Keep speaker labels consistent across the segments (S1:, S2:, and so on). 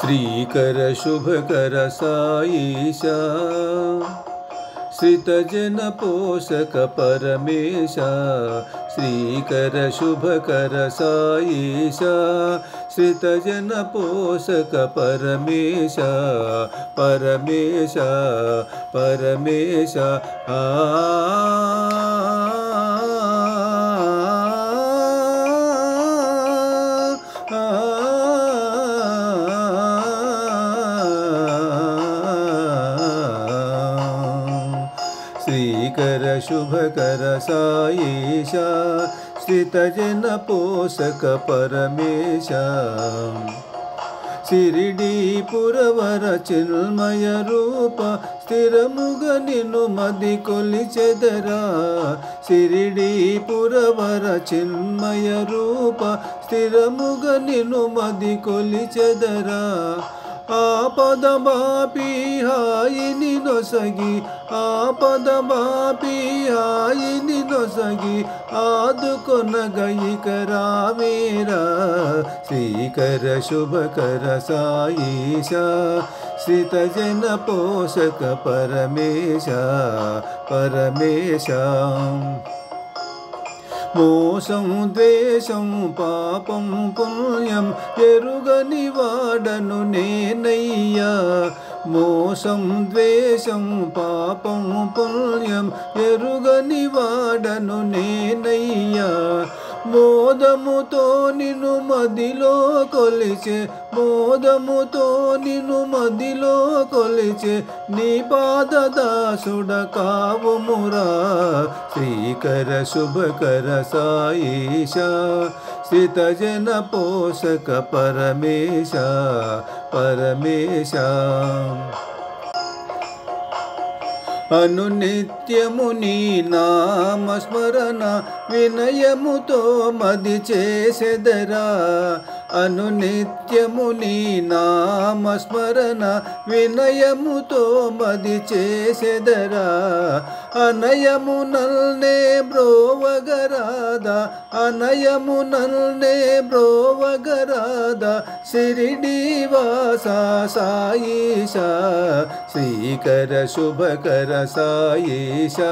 S1: श्रीकर शुभकर साईशा श्रितजन पोषक परमेशा श्रीकर शुभकर साईशा श्रितजन पोषक परमेशा परमेशा परमेशा श्रीकर शुभकर साईशा श्रितजन पोषक परमेशा शिरिडीपुरवर चिन्मय रूप स्थिरमुग निनु मदि कोलिचेदरा शिरिडीपुरवर चिन्मय रूप स्थिरमुग निनु मदि कोलिचेदरा आपद बापी हायिनि नొసగి आपद बापी हायिनि नొసగి आदुకొనగయిక రావేరా श्रीकर शुभकर साईशा श्रितजन पोषक परमेशा परमेशा మోసం ద్వేషం పాపం పుణ్యం ఎరుగని వాడను నేనయ్యా మోసం ద్వేషం పాపం పుణ్యం ఎరుగని వాడను నేనయ్యా మోదముతో నిన్ను మదిలో కొలిచే మోదముతో నిన్ను మదిలో కొలిచే నీ పాదదాసుడ కావుమురా श्रीकर शुभकर साईशा श्रितजन पोषक परमेशा परमेशा అనునిత్యము నీ నామస్మరణ వినయముతో మది చేసెదరా అనునిత్యము నీ నామస్మరణ వినయముతో మది చేసెదరా అనయము నల్నే బ్రోవగరాదా అనయము నల్నే బ్రోవగరాదా షిరిడీవాసా సాయిషా श्रीकर शुभकर साईशा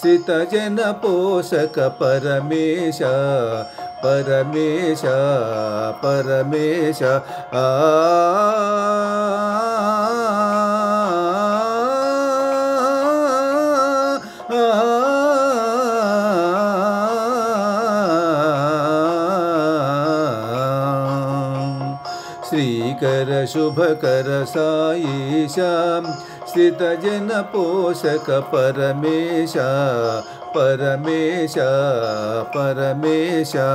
S1: श्रितजन पोषक परमेशा परमेशा परमेशा श्रीकर शुभकर साईशा श्रितजन पोषक परमेशा परमेशा परमेशा।